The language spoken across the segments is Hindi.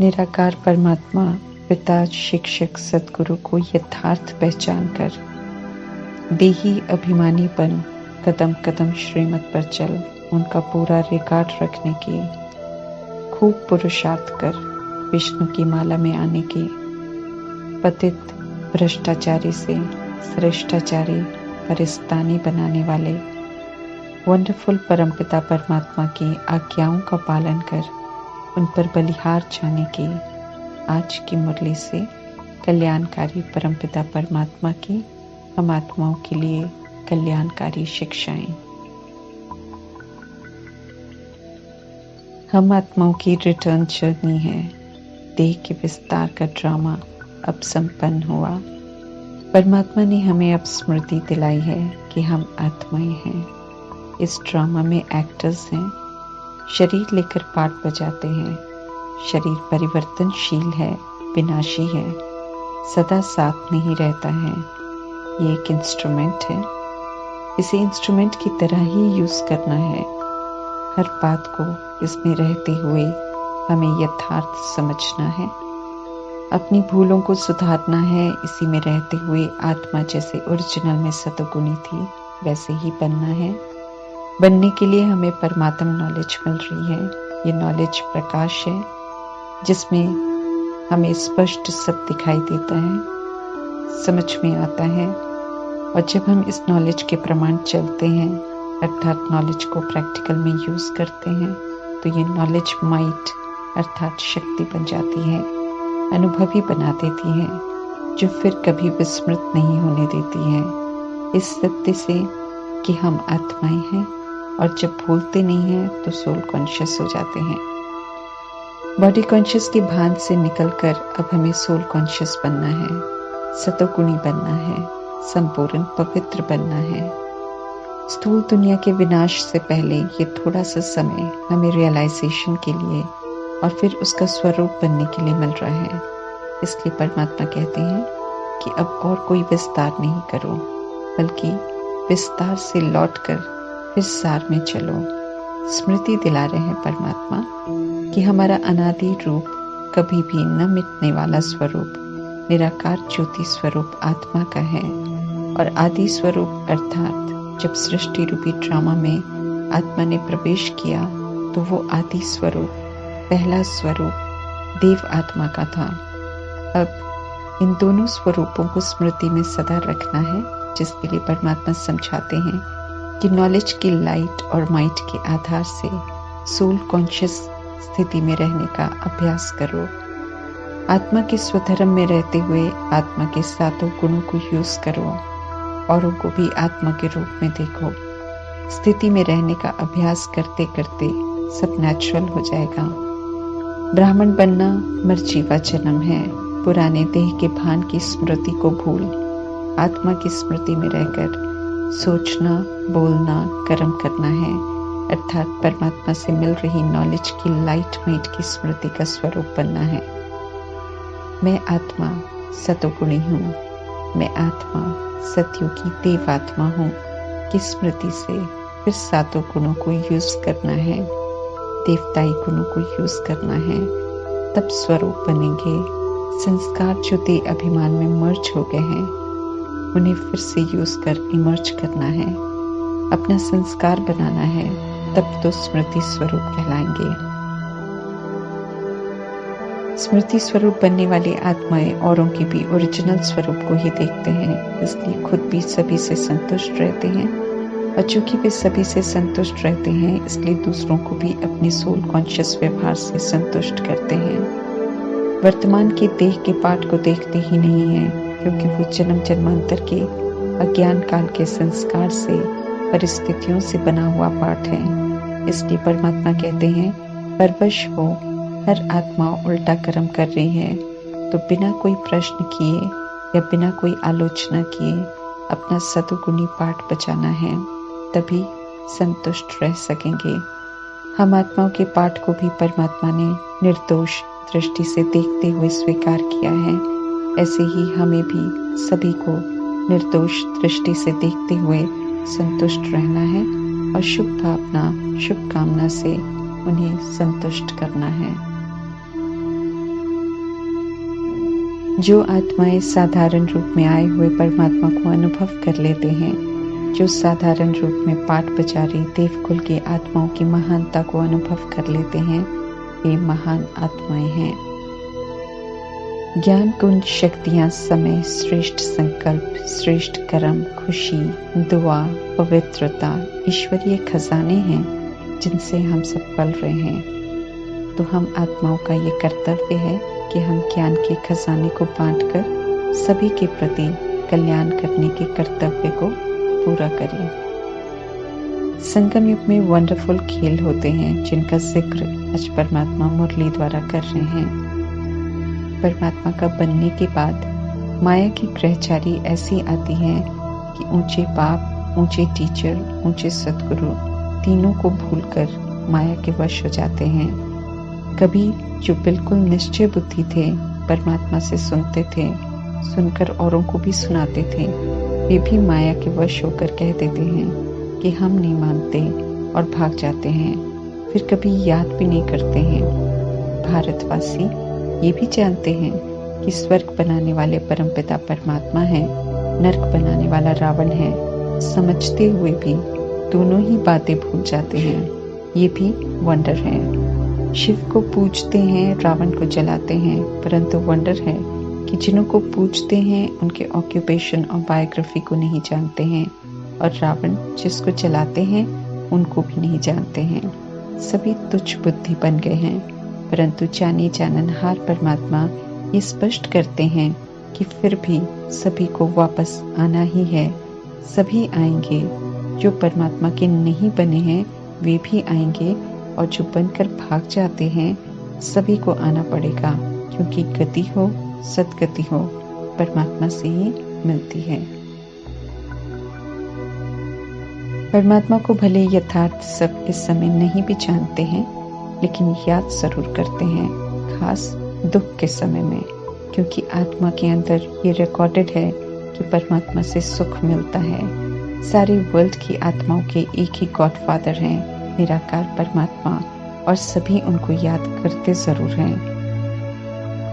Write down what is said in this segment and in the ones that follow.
निराकार परमात्मा पिता शिक्षक सद्गुरु को यथार्थ पहचान कर देही अभिमानीपन कदम कदम श्रीमत पर चल उनका पूरा रिकॉर्ड रखने की खूब पुरुषार्थ कर विष्णु की माला में आने की पतित भ्रष्टाचारी से श्रेष्ठाचारी परिस्तानी बनाने वाले वंडरफुल परमपिता परमात्मा की आज्ञाओं का पालन कर उन पर बलिहार जाने की आज की मुरली से कल्याणकारी परमपिता परमात्मा की हम आत्माओं के लिए कल्याणकारी शिक्षाएं। हम आत्माओं की रिटर्न जर्नी है। देह के विस्तार का ड्रामा अब संपन्न हुआ। परमात्मा ने हमें अब स्मृति दिलाई है कि हम आत्माएं हैं। इस ड्रामा में एक्टर्स हैं। शरीर लेकर पार्ट बजाते हैं। शरीर परिवर्तनशील है, विनाशी है, सदा साथ में ही रहता है। ये एक इंस्ट्रूमेंट है। इसे इंस्ट्रूमेंट की तरह ही यूज करना है। हर बात को इसमें रहते हुए हमें यथार्थ समझना है। अपनी भूलों को सुधारना है। इसी में रहते हुए आत्मा जैसे ओरिजिनल में सतोगुणी थी वैसे ही बनना है। बनने के लिए हमें परमात्म नॉलेज मिल रही है। ये नॉलेज प्रकाश है जिसमें हमें स्पष्ट सब दिखाई देता है, समझ में आता है। और जब हम इस नॉलेज के प्रमाण चलते हैं अर्थात नॉलेज को प्रैक्टिकल में यूज करते हैं तो ये नॉलेज माइट अर्थात शक्ति बन जाती है, अनुभवी बना देती है, जो फिर कभी विस्मृत नहीं होने देती है इस सत्य से कि हम आत्माएं हैं। और जब भूलते नहीं हैं तो सोल कॉन्शियस हो जाते हैं। बॉडी कॉन्शियस की भान से निकलकर अब हमें सोल कॉन्शियस बनना है, सतोगुणी बनना है, संपूर्ण पवित्र बनना है। स्थूल दुनिया के विनाश से पहले ये थोड़ा सा समय हमें रियलाइजेशन के लिए और फिर उसका स्वरूप बनने के लिए मिल रहा है। इसलिए परमात्मा कहते हैं कि अब और कोई विस्तार नहीं करो, बल्कि विस्तार से लौटकर फिर सार में चलो। स्मृति दिला रहे हैं परमात्मा कि हमारा अनादि रूप, कभी भी न मिटने वाला स्वरूप, निराकार ज्योति स्वरूप आत्मा का है। और आदि स्वरूप अर्थात जब सृष्टि रूपी ड्रामा में आत्मा ने प्रवेश किया तो वो आदि स्वरूप, पहला स्वरूप देव आत्मा का था। अब इन दोनों स्वरूपों को स्मृति में सदा रखना है, जिसके लिए परमात्मा समझाते हैं कि नॉलेज की लाइट और माइट के आधार से सोल कॉन्शियस स्थिति में रहने का अभ्यास करो। आत्मा के स्वधर्म में रहते हुए आत्मा के सातों गुणों को यूज करो। औरों को भी आत्मा के रूप में देखो। स्थिति में रहने का अभ्यास करते करते सब नेचुरल हो जाएगा। ब्राह्मण बनना मरजीवा जन्म है। पुराने देह के भान की स्मृति को भूल आत्मा की स्मृति में रहकर सोचना, बोलना, कर्म करना है, अर्थात परमात्मा से मिल रही नॉलेज की लाइट माइट की स्मृति का स्वरूप बनना है। मैं आत्मा सतोगुणी हूँ। मैं आत्मा सतयुगी देवात्मा हूँ की स्मृति से फिर सातों गुणों को यूज करना है, देवताई गुणों को यूज करना है, तब स्वरूप बनेंगे। संस्कार जो देह अभिमान में मर्ज हो गए हैं उन्हें फिर से यूज कर इमर्ज करना है, अपना संस्कार बनाना है, तब तो स्मृति स्वरूप कहलाएंगे। स्मृति स्वरूप बनने वाली आत्माएं औरों की भी ओरिजिनल स्वरूप को ही देखते हैं, इसलिए खुद भी सभी से संतुष्ट रहते हैं। और चूंकि वे सभी से संतुष्ट रहते हैं इसलिए दूसरों को भी अपने सोल कॉन्शियस व्यवहार से संतुष्ट करते हैं। वर्तमान के देह के पाठ को देखते ही नहीं है, क्योंकि वो जन्म जन्मांतर के अज्ञान काल के संस्कार से, परिस्थितियों से बना हुआ पाठ है। इसलिए परमात्मा कहते हैं परवश हो, हर आत्मा उल्टा कर्म कर रही है, तो बिना कोई प्रश्न किए या बिना कोई आलोचना किए अपना सतोगुणी पाठ बचाना है, तभी संतुष्ट रह सकेंगे। हम आत्माओं के पाठ को भी परमात्मा ने निर्दोष दृष्टि से देखते हुए स्वीकार किया है। ऐसे ही हमें भी सभी को निर्दोष दृष्टि से देखते हुए संतुष्ट रहना है और शुभ भावना, शुभ कामना से उन्हें संतुष्ट करना है। जो आत्माएं साधारण रूप में आए हुए परमात्मा को अनुभव कर लेते हैं, जो साधारण रूप में पाठ बजा रही देवकुल की आत्माओं की महानता को अनुभव कर लेते हैं, वे महान आत्माएं हैं। ज्ञान कुंज शक्तियां समय, श्रेष्ठ संकल्प, श्रेष्ठ कर्म, खुशी, दुआ, पवित्रता, ईश्वरीय खजाने हैं जिनसे हम सब पल रहे हैं। तो हम आत्माओं का ये कर्तव्य है कि हम ज्ञान के खजाने को बांटकर सभी के प्रति कल्याण करने के कर्तव्य को पूरा करें। संगम युग में वंडरफुल खेल होते हैं जिनका जिक्र आज परमात्मा मुरली द्वारा कर रहे हैं। परमात्मा का बनने के बाद माया की ग्रहचारी ऐसी आती है कि ऊंचे बाप, ऊंचे टीचर, ऊंचे सदगुरु तीनों को भूलकर माया के वश हो जाते हैं। कभी जो बिल्कुल निश्चय बुद्धि थे, परमात्मा से सुनते थे, सुनकर औरों को भी सुनाते थे, वे भी माया के वश होकर कह देते हैं कि हम नहीं मानते और भाग जाते हैं। फिर कभी याद भी नहीं करते हैं। भारतवासी ये भी जानते हैं कि स्वर्ग बनाने वाले परमपिता परमात्मा है, नरक बनाने वाला रावण है। समझते हुए भी दोनों ही बातें भूल जाते हैं। ये भी वंडर है। शिव को पूजते हैं, रावण को जलाते हैं, परंतु वंडर है कि जिन्हों को पूजते हैं उनके ऑक्यूपेशन और बायोग्राफी को नहीं जानते हैं, और रावण जिसको जलाते हैं उनको भी नहीं जानते हैं। सभी तुच्छ बुद्धि बन गए हैं, परंतु जाने जाननहार परमात्मा ये स्पष्ट करते हैं कि फिर भी सभी को वापस आना ही है। सभी आएंगे। जो परमात्मा के नहीं बने हैं वे भी आएंगे, और जो बनकर भाग जाते हैं सभी को आना पड़ेगा, क्योंकि गति हो, सदगति हो, परमात्मा से ही मिलती है। परमात्मा को भले यथार्थ सब इस समय नहीं भी जानते हैं, लेकिन याद जरूर करते हैं, खास दुख के समय में, क्योंकि आत्मा के अंदर ये रिकॉर्डेड है कि परमात्मा से सुख मिलता है। सारे वर्ल्ड की आत्माओं के एक ही गॉडफादर हैं, निराकार परमात्मा, और सभी उनको याद करते जरूर हैं।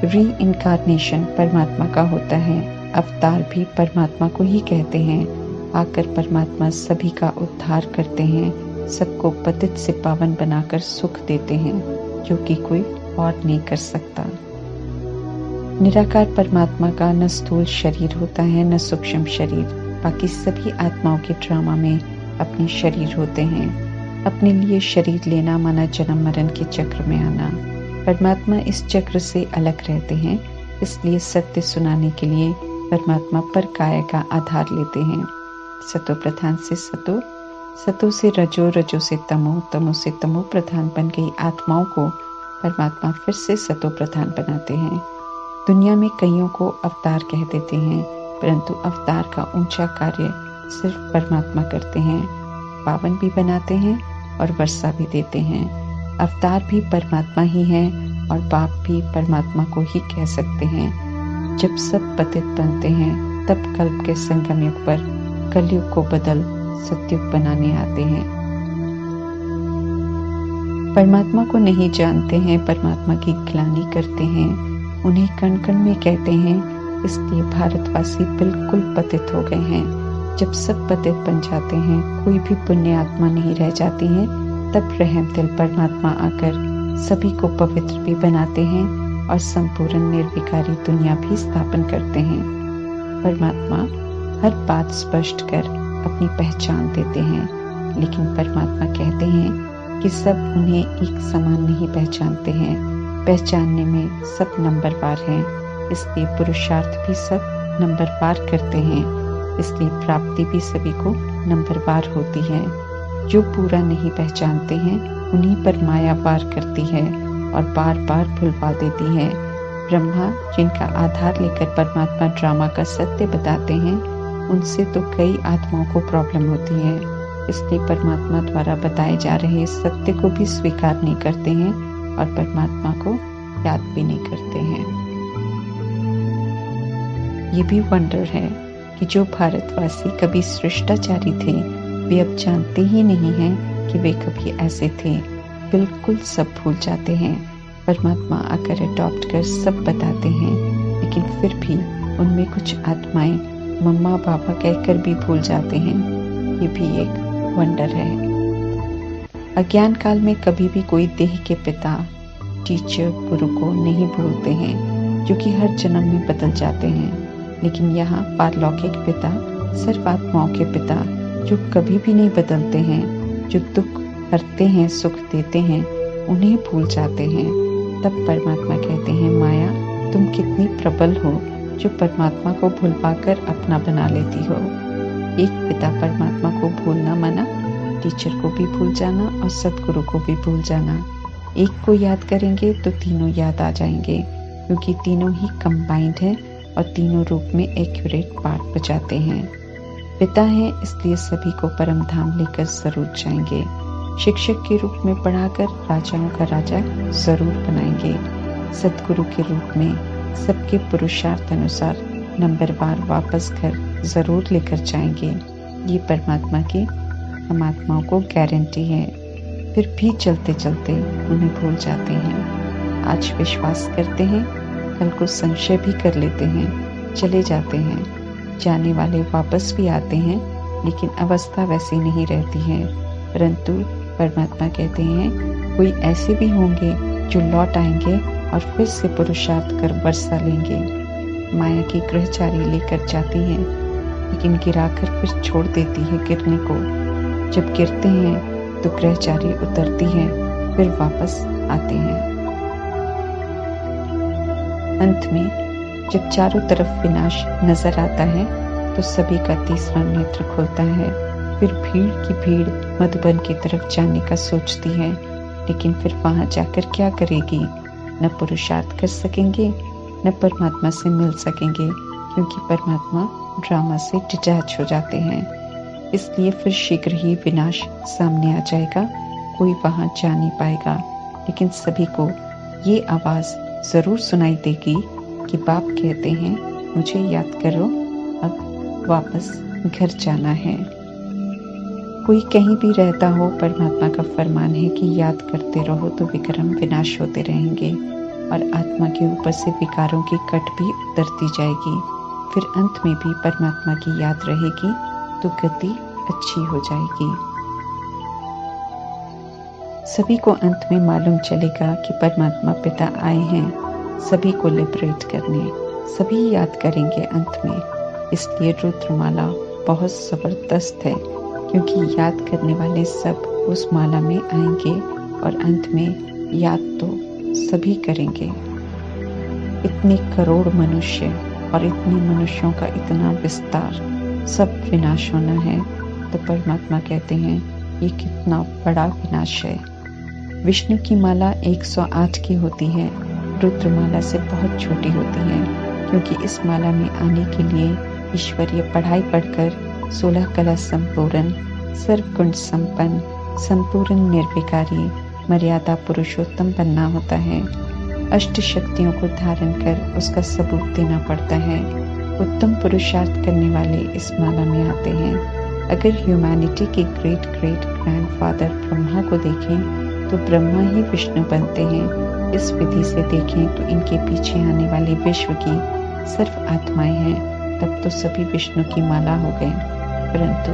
री इनकारनेशन परमात्मा का होता है। अवतार भी परमात्मा को ही कहते हैं। आकर परमात्मा सभी का उद्धार करते हैं, सबको पतित से पावन बनाकर सुख देते हैं, जो कि कोई और नहीं कर सकता। निराकार परमात्मा का न स्थूल शरीर होता है, न सूक्ष्म शरीर। बाकी सभी आत्माओं के ड्रामा में अपने शरीर होते हैं। अपने लिए शरीर लेना माना जन्म मरण के चक्र में आना। परमात्मा इस चक्र से अलग रहते हैं, इसलिए सत्य सुनाने के लिए परमात्मा पर काया का आधार लेते हैं। सतो प्रधान से सतो, सतो से रजो, रजो से तमो, तमो से तमो प्रधान बन गई आत्माओं को परमात्मा फिर से सतो प्रधान बनाते हैं। दुनिया में कईयों को अवतार कह देते हैं, परंतु अवतार का ऊंचा कार्य सिर्फ परमात्मा करते हैं। पावन भी बनाते हैं और वर्षा भी देते हैं। अवतार भी परमात्मा ही है और बाप भी परमात्मा को ही कह सकते हैं। जब सब पतित बनते हैं तब कल्प के संगम युग पर कलयुग को बदल सत्युग बनाने आते हैं। परमात्मा को नहीं जानते हैं, परमात्मा की ग्लानि करते हैं, उन्हें कण कण में कहते हैं, इसलिए भारतवासी बिल्कुल पतित हो गए हैं। जब सब पतित बन जाते हैं, कोई भी पुण्य आत्मा नहीं रह जाती है, तब रहम दिल परमात्मा आकर सभी को पवित्र भी बनाते हैं और संपूर्ण निर्विकारी दुनिया भी स्थापन करते हैं। परमात्मा हर बात स्पष्ट कर अपनी पहचान देते हैं, लेकिन परमात्मा कहते हैं कि सब उन्हें एक समान नहीं पहचानते हैं। पहचानने में सब नंबरवार हैं, इसलिए पुरुषार्थ भी सब नंबरवार करते हैं, इसलिए प्राप्ति भी सभी को नंबरवार होती है। जो पूरा नहीं पहचानते हैं उन्हीं पर माया वार करती है और बार बार भुलवा देती है। ब्रह्मा जिनका आधार लेकर परमात्मा ड्रामा का सत्य बताते हैं, उनसे तो कई आत्माओं को प्रॉब्लम होती है, इसलिए परमात्मा द्वारा बताए जा रहे सत्य को भी स्वीकार नहीं करते हैं और परमात्मा को याद भी नहीं करते हैं। ये भी वंडर है कि जो भारतवासी कभी सृष्टाचारी थे, वे अब जानते ही नहीं हैं कि वे कभी ऐसे थे। बिल्कुल सब भूल जाते हैं। परमात्मा आकर अडॉप्ट कर सब बताते हैं, लेकिन फिर भी उनमें कुछ आत्माएं मम्मा पापा कहकर भी भूल जाते हैं। ये भी एक वंडर है। अज्ञान काल में कभी भी कोई देह के पिता, टीचर, गुरु को नहीं भूलते हैं, जो कि हर जन्म में बदल जाते हैं। लेकिन यहाँ पारलौकिक पिता, सर्वात्माओं के पिता, जो कभी भी नहीं बदलते हैं, जो दुख हरते हैं, सुख देते हैं, उन्हें भूल जाते हैं। तब परमात्मा कहते हैं, माया तुम कितनी प्रबल हो, जो परमात्मा को भूलवाकर अपना बना लेती हो। एक पिता परमात्मा को भूलना मना, टीचर को भी भूल जाना और सदगुरु को भी भूल जाना। एक को याद करेंगे तो तीनों याद आ जाएंगे, क्योंकि तीनों ही कंबाइंड हैं और तीनों रूप में एक्यूरेट पार्ट बजाते हैं। पिता हैं इसलिए सभी को परम धाम लेकर जरूर जाएंगे। शिक्षक के रूप में पढ़ाकर राजाओं का राजा जरूर बनाएंगे। सदगुरु के रूप में सबके पुरुषार्थ अनुसार नंबरवार वापस घर जरूर लेकर जाएंगे। ये परमात्मा की हम आत्माओं को गारंटी है। फिर भी चलते चलते उन्हें भूल जाते हैं। आज विश्वास करते हैं, कल को संशय भी कर लेते हैं, चले जाते हैं। जाने वाले वापस भी आते हैं, लेकिन अवस्था वैसी नहीं रहती है। परंतु परमात्मा कहते हैं, कोई ऐसे भी होंगे जो लौट आएंगे और फिर से पुरुषार्थ कर वर्षा लेंगे। माया की ग्रहचारी लेकर जाती है, लेकिन गिराकर फिर छोड़ देती है गिरने को। जब गिरते हैं तो ग्रहचारी उतरती है, फिर वापस आते हैं। अंत में जब चारों तरफ विनाश नजर आता है तो सभी का तीसरा नेत्र खुलता है। फिर भीड़ की भीड़ मधुबन की तरफ जाने का सोचती है, लेकिन फिर वहां जाकर क्या करेगी? न पुरुषार्थ कर सकेंगे, न परमात्मा से मिल सकेंगे, क्योंकि परमात्मा ड्रामा से डिटैच हो जाते हैं। इसलिए फिर शीघ्र ही विनाश सामने आ जाएगा, कोई वहां जा नहीं पाएगा। लेकिन सभी को ये आवाज जरूर सुनाई देगी कि बाप कहते हैं, मुझे याद करो, अब वापस घर जाना है। कोई कहीं भी रहता हो, परमात्मा का फरमान है कि याद करते रहो तो विक्रम विनाश होते रहेंगे और आत्मा के ऊपर से विकारों की कट भी उतरती जाएगी। फिर अंत में भी परमात्मा की याद रहेगी तो गति अच्छी हो जाएगी। सभी को अंत में मालूम चलेगा कि परमात्मा पिता आए हैं सभी को लिबरेट करने। सभी याद करेंगे अंत में। इसलिए रुद्रमाला बहुत जबरदस्त है, क्योंकि याद करने वाले सब उस माला में आएंगे और अंत में याद तो सभी करेंगे। इतने करोड़ मनुष्य और इतने मनुष्यों का इतना विस्तार, सब विनाश होना है, तो परमात्मा कहते हैं ये कितना बड़ा विनाश है। विष्णु की माला 108 की होती है, रुद्रमाला से बहुत छोटी होती है, क्योंकि इस माला में आने के लिए ईश्वरीय पढ़ाई पढ़कर 16 कला संपूर्ण, सर्वगुण संपन्न, संपूर्ण निर्विकारी, मर्यादा पुरुषोत्तम बनना होता है। अष्ट शक्तियों को धारण कर उसका सबूत देना पड़ता है। उत्तम पुरुषार्थ करने वाले इस माला में आते हैं। अगर ह्यूमैनिटी के ग्रेट ग्रेट ग्रैंडफादर ब्रह्मा को देखें तो ब्रह्मा ही विष्णु बनते हैं। इस विधि से देखें तो इनके पीछे आने वाले विश्व की सर्व आत्माएं हैं, तब तो सभी विष्णु की माला हो गए। परंतु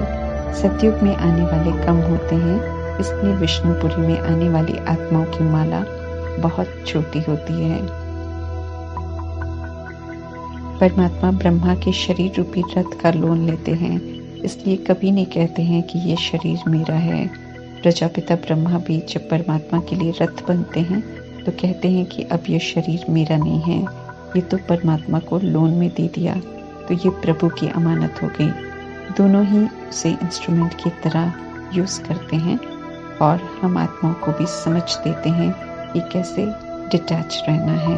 सतयुग में आने वाले कम होते हैं, इसलिए विष्णुपुरी में आने वाली आत्माओं की माला बहुत छोटी होती है। परमात्मा ब्रह्मा के शरीर रूपी रथ का लोन लेते हैं, इसलिए कभी नहीं कहते हैं कि ये शरीर मेरा है। प्रजापिता ब्रह्मा भी जब परमात्मा के लिए रथ बनते हैं तो कहते हैं कि अब ये शरीर मेरा नहीं है, ये तो परमात्मा को लोन में दे दिया, तो ये प्रभु की अमानत हो गई। दोनों ही उसे इंस्ट्रूमेंट की तरह यूज करते हैं और हम आत्माओं को भी समझ देते हैं कि कैसे डिटैच रहना है।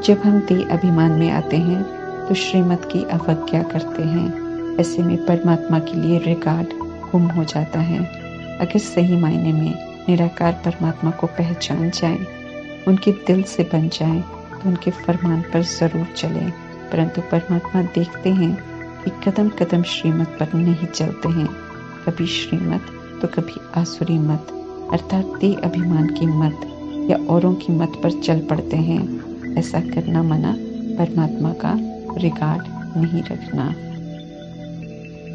जब हम देह अभिमान में आते हैं तो श्रीमत की अवज्ञा करते हैं। ऐसे में परमात्मा के लिए रिगार्ड गुम हो जाता है। अगर सही मायने में निराकार परमात्मा को पहचान जाए, उनके दिल से बन जाए, तो उनके फरमान पर जरूर चले। परंतु परमात्मा देखते हैं कि कदम कदम श्रीमत पर नहीं चलते हैं, कभी श्रीमत तो कभी आसुरी मत, अर्थात देह अभिमान की मत, या औरों की मत पर चल पड़ते हैं। ऐसा करना मना परमात्मा का रिगार्ड नहीं रखना।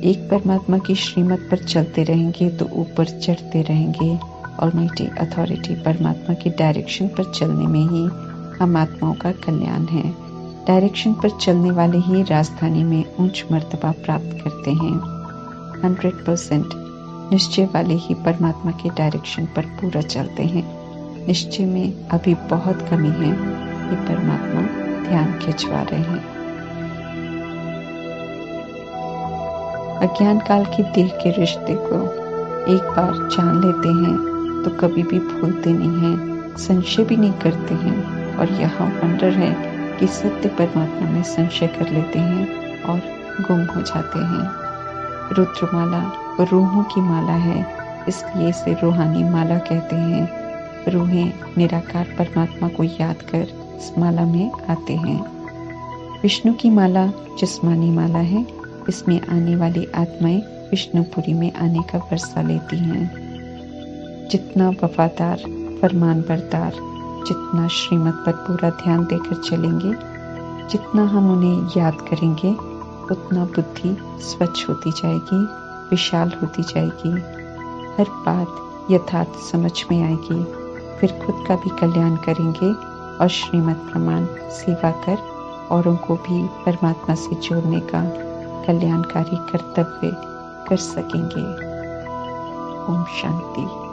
एक परमात्मा की श्रीमत पर चलते रहेंगे तो ऊपर चढ़ते रहेंगे। ऑलमाइटी अथॉरिटी परमात्मा की डायरेक्शन पर चलने में ही हम आत्माओं का कल्याण है। डायरेक्शन पर चलने वाले ही राजधानी में ऊंच मर्तबा प्राप्त करते हैं। 100% निश्चय वाले ही परमात्मा के डायरेक्शन पर पूरा चलते हैं। निश्चय में अभी बहुत कमी है, ये परमात्मा ध्यान खिंचवा रहे हैं। अज्ञान काल के देह के रिश्ते को एक बार जान लेते हैं तो कभी भी भूलते नहीं हैं, संशय भी नहीं करते हैं। और यहाँ वंडर है कि सत्य परमात्मा में संशय कर लेते हैं और गुम हो जाते हैं। रुद्रमाला रूहों की माला है, इसलिए इसे रूहानी माला कहते हैं। रूहें निराकार परमात्मा को याद कर इस माला में आते हैं। विष्णु की माला जिस्मानी माला है, इसमें आने वाली आत्माएं विष्णुपुरी में आने का वर्षा लेती हैं। जितना वफादार फरमान बरदार, जितना श्रीमत पर पूरा ध्यान देकर चलेंगे, जितना हम उन्हें याद करेंगे, उतना बुद्धि स्वच्छ होती जाएगी, विशाल होती जाएगी। हर बात यथार्थ समझ में आएगी। फिर खुद का भी कल्याण करेंगे और श्रीमत प्रमाण सेवा कर औरों को भी परमात्मा से जोड़ने का कल्याणकारी कर्तव्य कर सकेंगे। ओम शांति।